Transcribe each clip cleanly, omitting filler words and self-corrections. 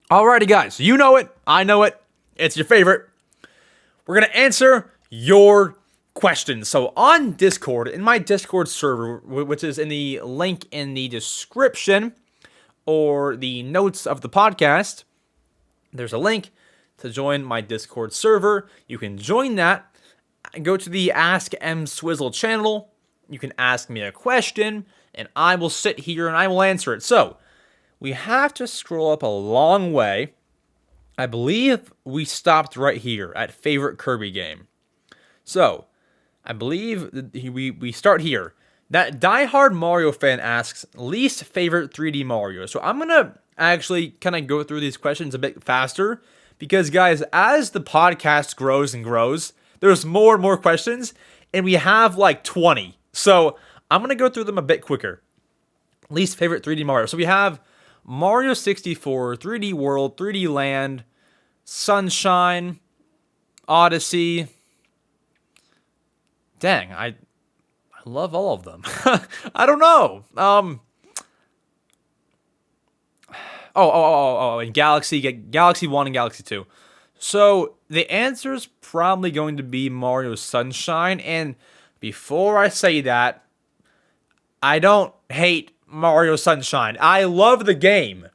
Alrighty, guys, you know it. I know it. It's your favorite. We're going to answer your questions. So on Discord, in my Discord server, which is in the link in the description or the notes of the podcast, there's a link to join my Discord server. You can join that. Go to the Ask EmSwizzle channel. You can ask me a question, and I will sit here and I will answer it. So we have to scroll up a long way. I believe we stopped right here at favorite Kirby game. So I believe we start here. That diehard Mario fan asks least favorite 3D Mario. So I'm going to actually kind of go through these questions a bit faster because, guys, as the podcast grows and grows, there's more and more questions, and we have like 20. So I'm going to go through them a bit quicker. Least favorite 3D Mario. So we have Mario 64, 3D World, 3D Land, Sunshine, Odyssey. Dang, I love all of them. I don't know. And Galaxy 1 and Galaxy 2. So the answer is probably going to be Mario Sunshine. And before I say that, I don't hate Mario Sunshine. I love the game.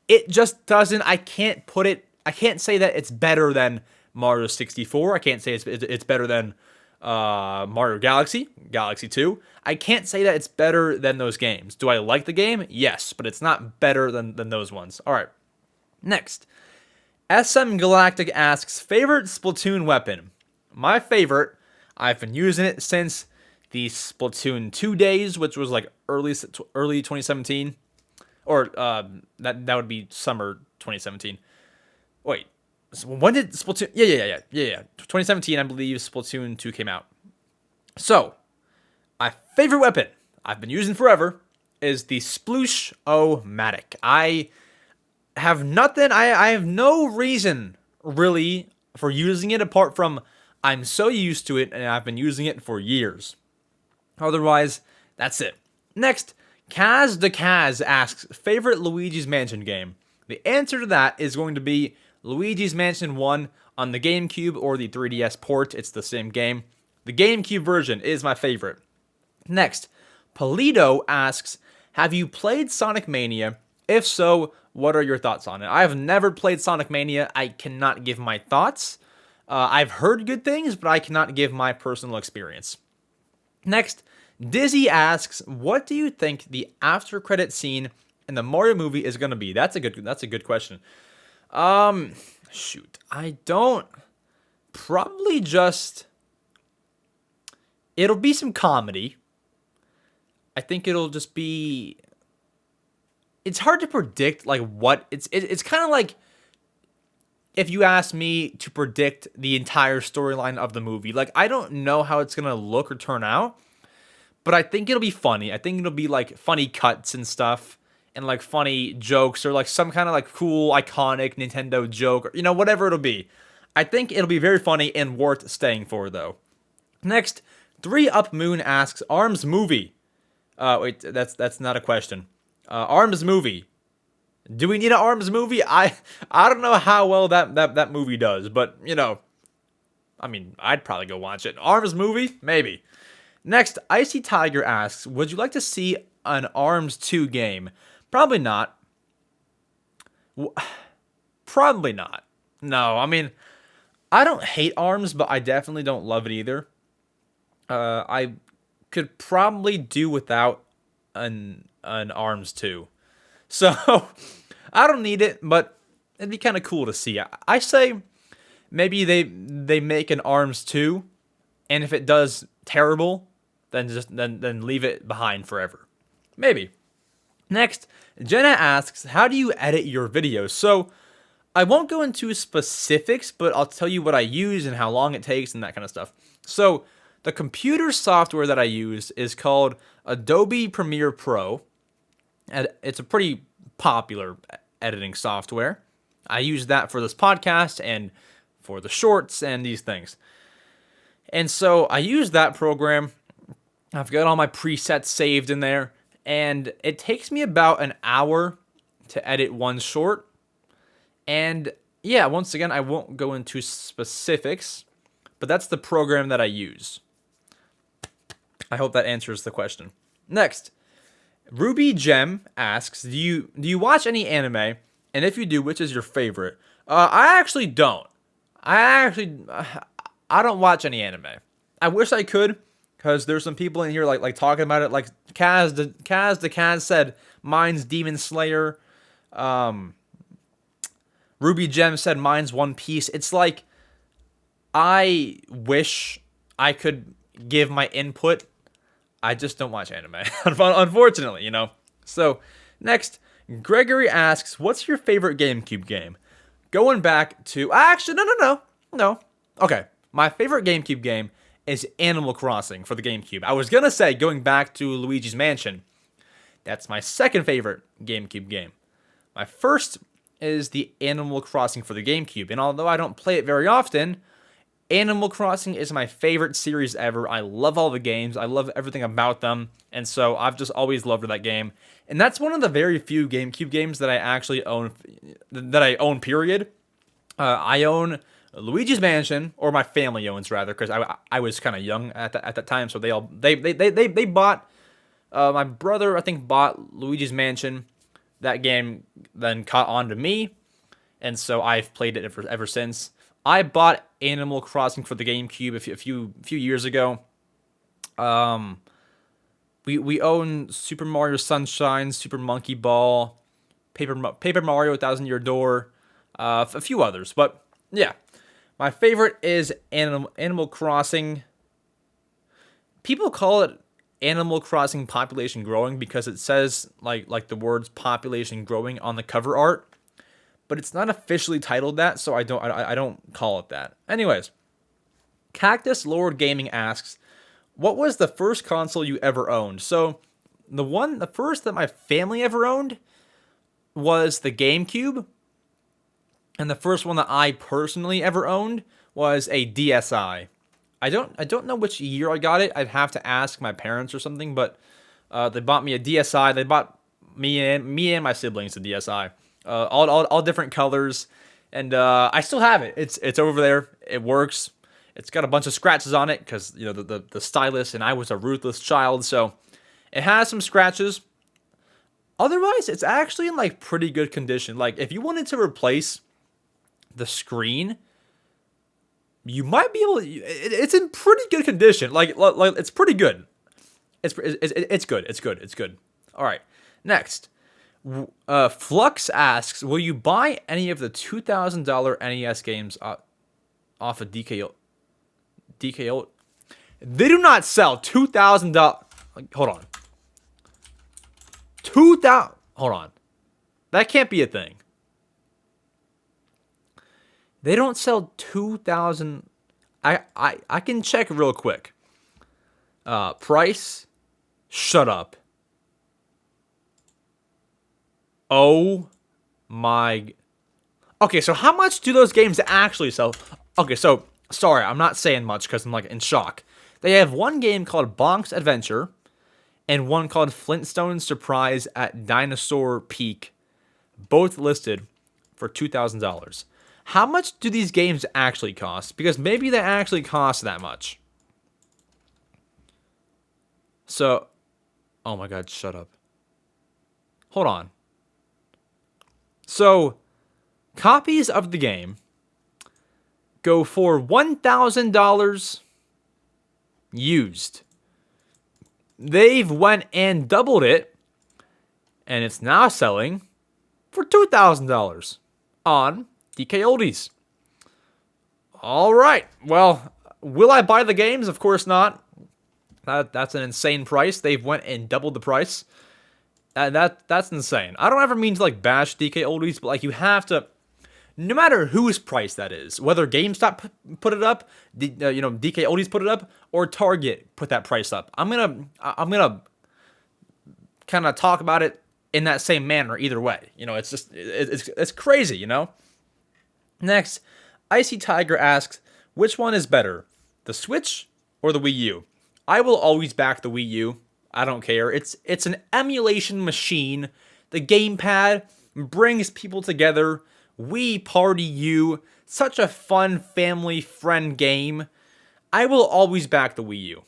It just doesn't, I can't say that it's better than Mario 64. I can't say it's better than Mario Galaxy 2. I can't say that it's better than those games. Do I like the game? Yes, but it's not better than those ones. All right. Next, SM Galactic asks, favorite Splatoon weapon? My favorite, I've been using it since the Splatoon 2 days, which was like early 2017. Or that would be summer 2017. Wait, when did Splatoon? Yeah. 2017, I believe Splatoon 2 came out. So, my favorite weapon I've been using forever is the Sploosh-O-Matic. I have nothing. I have no reason really for using it apart from I'm so used to it and I've been using it for years. Otherwise, that's it. Next, Kaz the Kaz asks, favorite Luigi's Mansion game? The answer to that is going to be Luigi's Mansion 1 on the GameCube or the 3DS port. It's the same game. The GameCube version is my favorite. Next, Polito asks, have you played Sonic Mania? If so, what are your thoughts on it? I have never played Sonic Mania. I cannot give my thoughts. I've heard good things, but I cannot give my personal experience. Next, Dizzy asks, what do you think the after credit scene in the Mario movie is going to be? That's a good question. Shoot. I don't. Probably just. It'll be some comedy. I think it'll just be. It's hard to predict like what it's kind of like if you ask me to predict the entire storyline of the movie. Like, I don't know how it's gonna look or turn out, but I think it'll be funny. I think it'll be like funny cuts and stuff, and like funny jokes, or like some kind of like cool, iconic Nintendo joke, or whatever it'll be. I think it'll be very funny and worth staying for, though. Next, 3up Moon asks, ARMS movie. Wait, that's not a question. ARMS movie. Do we need an ARMS movie? I don't know how well that movie does, but I mean, I'd probably go watch it. ARMS movie? Maybe. Next, Icy Tiger asks, would you like to see an ARMS 2 game? Probably not. Probably not. No, I mean, I don't hate ARMS, but I definitely don't love it either. I could probably do without an ARMS 2. So, I don't need it, but it'd be kind of cool to see. I say maybe they make an ARMS 2, and if it does terrible, then leave it behind forever. Maybe. Next, Jenna asks, how do you edit your videos? So, I won't go into specifics, but I'll tell you what I use and how long it takes and that kind of stuff. So, the computer software that I use is called Adobe Premiere Pro. And it's a pretty popular editing software. I use that for this podcast and for the shorts and these things. And so I use that program. I've got all my presets saved in there. And it takes me about an hour to edit one short. And yeah, once again, I won't go into specifics, but that's the program that I use. I hope that answers the question. Next, Ruby Gem asks, do you watch any anime? And if you do, which is your favorite? I actually don't. I don't watch any anime. I wish I could, because there's some people in here like talking about it. Like Kaz said, mine's Demon Slayer. Ruby Gem said mine's One Piece. It's like, I wish I could give my input. I just don't watch anime, unfortunately, you know. So, next, Gregory asks, what's your favorite GameCube game? Going back to, actually, no. Okay, my favorite GameCube game is Animal Crossing for the GameCube. I was going to say, going back to Luigi's Mansion, that's my second favorite GameCube game. My first is the Animal Crossing for the GameCube, and although I don't play it very often, Animal Crossing is my favorite series ever. I love all the games. I love everything about them. And so I've just always loved that game. And that's one of the very few GameCube games that I actually own, period. I own Luigi's Mansion, or my family owns rather, because I was kind of young at that time. So they bought, my brother I think bought Luigi's Mansion. That game then caught on to me. And so I've played it ever since. I bought Animal Crossing for the GameCube a few years ago. We own Super Mario Sunshine, Super Monkey Ball, Paper Mario 1000-Year Door, a few others. But yeah, my favorite is Animal Crossing. People call it Animal Crossing Population Growing because it says like the words population growing on the cover art. But it's not officially titled that, so I don't call it that. Anyways, Cactus Lord Gaming asks, what was the first console you ever owned? So the first that my family ever owned was the GameCube, and the first one that I personally ever owned was a DSi. I don't know which year I got it. I'd have to ask my parents or something, but they bought me a DSi. They bought me and my siblings a DSi. All different colors, and I still have it. It's over there. It works. It's got a bunch of scratches on it because you know the stylus, and I was a ruthless child, so it has some scratches. Otherwise, it's actually in like pretty good condition. Like if you wanted to replace the screen, you might be able to. It's in pretty good condition. Like it's pretty good. It's good. It's good. All right, next. Flux asks, will you buy any of the $2,000 NES games off of DKO? They do not sell $2,000. Hold on. Hold on. That can't be a thing. They don't sell 2,000. I can check real quick. Price. Shut up. Oh my. Okay, so how much do those games actually sell? Okay, so sorry, I'm not saying much because I'm like in shock. They have one game called Bonk's Adventure and one called Flintstone Surprise at Dinosaur Peak, both listed for $2,000. How much do these games actually cost? Because maybe they actually cost that much. So, oh my god, shut up. Hold on. So, copies of the game go for $1,000 used. They've went and doubled it, and it's now selling for $2,000 on DK Oldies. All right. Well, will I buy the games? Of course not. That's an insane price. They've went and doubled the price. That's insane. I don't ever mean to like bash DK Oldies, but like you have to, no matter whose price that is, whether GameStop put it up, DK Oldies put it up, or Target put that price up. I'm gonna kind of talk about it in that same manner either way. You know, it's just it's crazy. You know. Next, Icy Tiger asks, which one is better, the Switch or the Wii U? I will always back the Wii U. I don't care. It's an emulation machine. The gamepad brings people together Wii Party U, such a fun family friend game. I will always back the Wii U.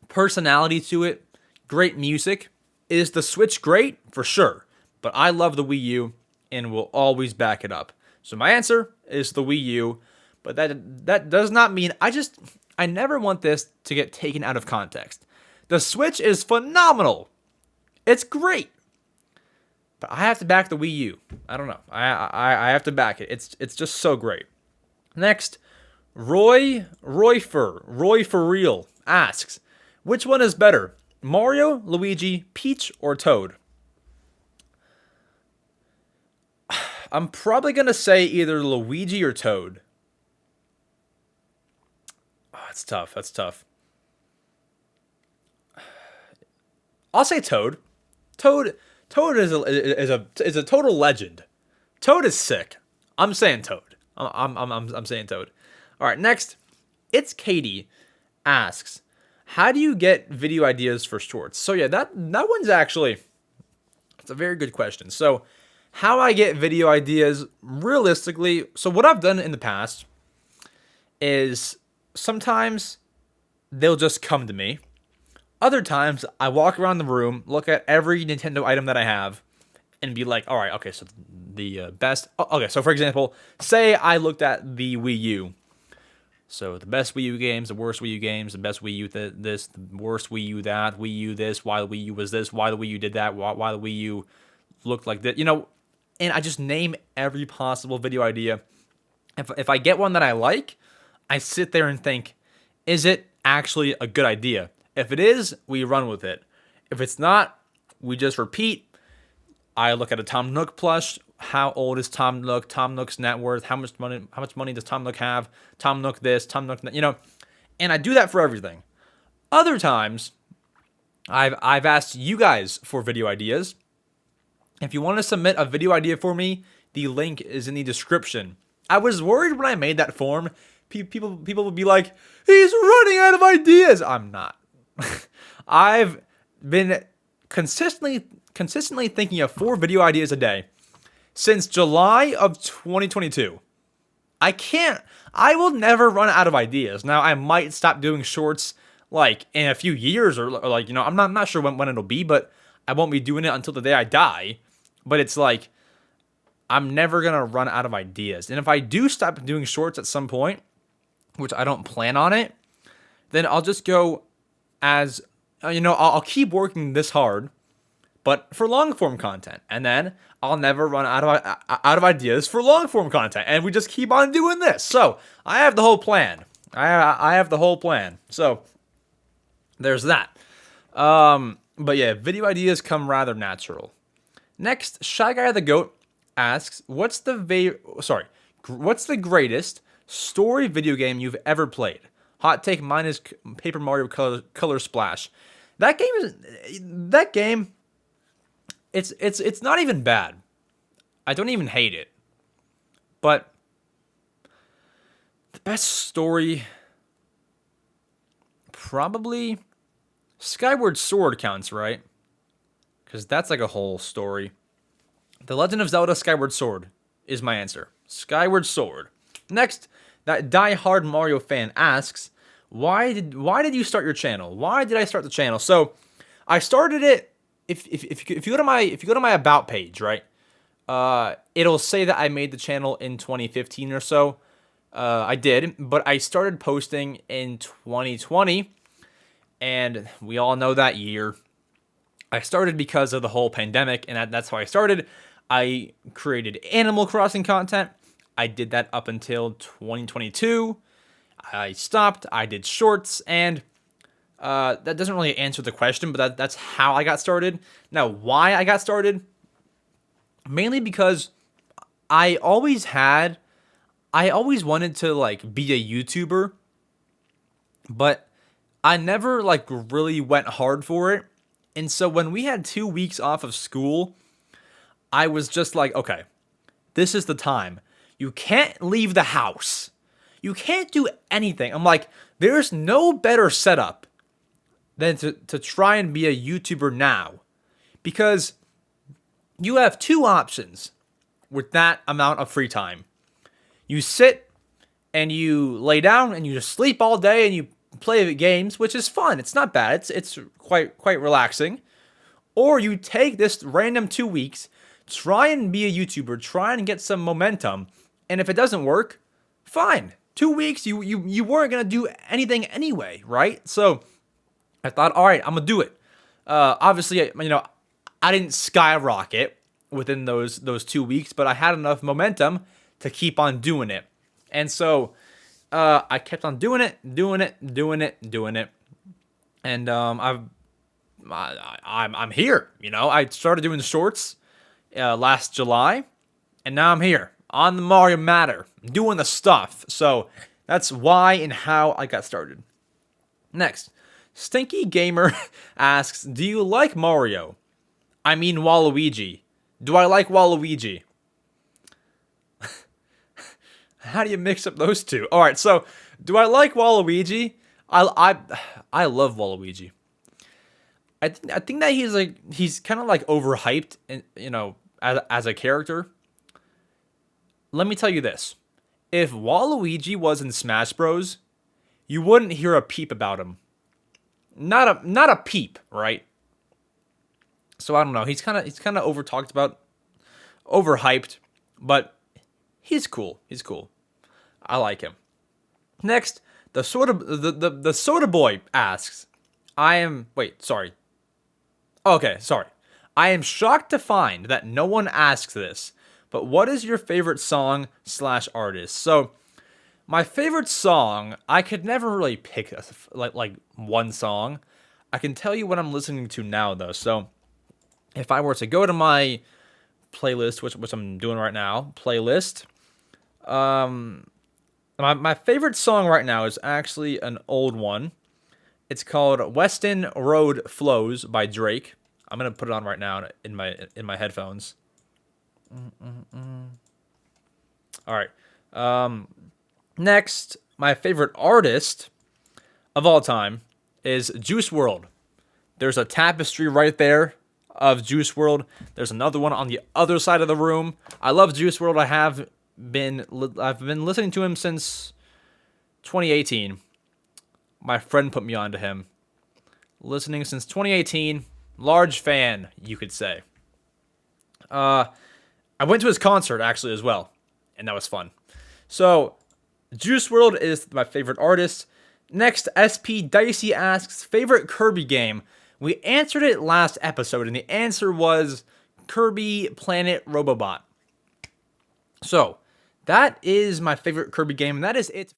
Personality to it, great music. Is the Switch great? For sure. But I love the Wii U and will always back it up. So my answer is the Wii U, but that does not mean I never want this to get taken out of context. The Switch is phenomenal. It's great. But I have to back the Wii U. I don't know. I have to back it. It's just so great. Next, Roy for real asks, which one is better, Mario, Luigi, Peach, or Toad? I'm probably gonna say either Luigi or Toad. Oh, that's tough. That's tough. I'll say Toad. Toad is a total legend. Toad is sick. I'm saying Toad. I'm saying Toad. All right, next, it's Katie asks, how do you get video ideas for shorts? So yeah, that one's actually, it's a very good question. So how I get video ideas realistically, so what I've done in the past is sometimes they'll just come to me. Other times, I walk around the room, look at every Nintendo item that I have, and be like, all right, okay, so the best... Okay, so for example, say I looked at the Wii U. So the best Wii U games, the worst Wii U games, the best Wii U this, the worst Wii U that, Wii U this, why the Wii U was this, why the Wii U did that, why the Wii U looked like that, and I just name every possible video idea. If I get one that I like, I sit there and think, is it actually a good idea? If it is, we run with it. If it's not, we just repeat. I look at a Tom Nook plush. How old is Tom Nook? Tom Nook's net worth. How much money does Tom Nook have? Tom Nook this, Tom Nook that, and I do that for everything. Other times, I've asked you guys for video ideas. If you want to submit a video idea for me, the link is in the description. I was worried when I made that form. People would be like, he's running out of ideas. I'm not. I've been consistently thinking of 4 video ideas a day since July of 2022. I will never run out of ideas. Now, I might stop doing shorts like in a few years or like, I'm not sure when it'll be, but I won't be doing it until the day I die. But it's like, I'm never going to run out of ideas. And if I do stop doing shorts at some point, which I don't plan on it, then I'll just go as, I'll keep working this hard, but for long form content. And then I'll never run out of ideas for long form content. And we just keep on doing this. So I have the whole plan. I have the whole plan. So there's that. But yeah, video ideas come rather natural. Next, Shy Guy the Goat asks, what's the greatest story video game you've ever played? Hot take, mine is Paper Mario Color Splash. That game, it's not even bad. I don't even hate it. But the best story, probably Skyward Sword counts, right? Because that's like a whole story. The Legend of Zelda Skyward Sword is my answer. Skyward Sword. Next, that die-hard Mario fan asks, why did you start your channel? Why did I start the channel? So I started it. If you go to my about page, right? It'll say that I made the channel in 2015 or so. I did, but I started posting in 2020, and we all know that year. I started because of the whole pandemic, and that's how I started. I created Animal Crossing content. I did that up until 2022. I stopped. I did shorts, and that doesn't really answer the question, but that's how I got started. Now, why I got started? Mainly because I always wanted to like be a YouTuber, but I never like really went hard for it. And so when we had 2 weeks off of school, I was just like, okay, this is the time. You can't leave the house. You can't do anything. I'm like, there's no better setup than to try and be a YouTuber now. Because you have 2 options. with that amount of free time. You sit and you lay down and you just sleep all day and you play games, which is fun. It's not bad. It's quite relaxing. Or you take this random 2 weeks, try and be a YouTuber, try and get some momentum, and if it doesn't work, fine. 2 weeks, you weren't gonna do anything anyway, right? So I thought, all right, I'm gonna do it. Obviously, I didn't skyrocket within those 2 weeks, but I had enough momentum to keep on doing it. And so I kept on doing it, and I'm here. I started doing shorts last July, and now I'm here on the Mario Matter, doing the stuff. So that's why and how I got started. Next, Stinky Gamer asks, do you like Mario? I mean Waluigi. Do I like Waluigi? How do you mix up those two? All right, so do I like Waluigi? I love Waluigi. I think that he's kind of like overhyped, as a character. Let me tell you this: if Waluigi was in Smash Bros, you wouldn't hear a peep about him. Not a peep, right? So I don't know. He's kind of over talked about, overhyped, but he's cool. He's cool. I like him. Next, the Soda Boy asks, I am shocked to find that no one asks this, but what is your favorite song / artist? So, my favorite song, I could never really pick like one song. I can tell you what I'm listening to now though. So, if I were to go to my playlist, which I'm doing right now, my favorite song right now is actually an old one. It's called Weston Road Flows by Drake. I'm gonna put it on right now in my headphones. All right. Next, my favorite artist of all time is Juice WRLD. There's a tapestry right there of Juice WRLD. There's another one on the other side of the room. I love Juice WRLD. I've been listening to him since 2018. My friend put me onto him. Listening since 2018. Large fan, you could say. I went to his concert actually as well, and that was fun. So, Juice WRLD is my favorite artist. Next, SP Dicey asks, favorite Kirby game? We answered it last episode, and the answer was Kirby Planet Robobot. So, that is my favorite Kirby game, and that is it.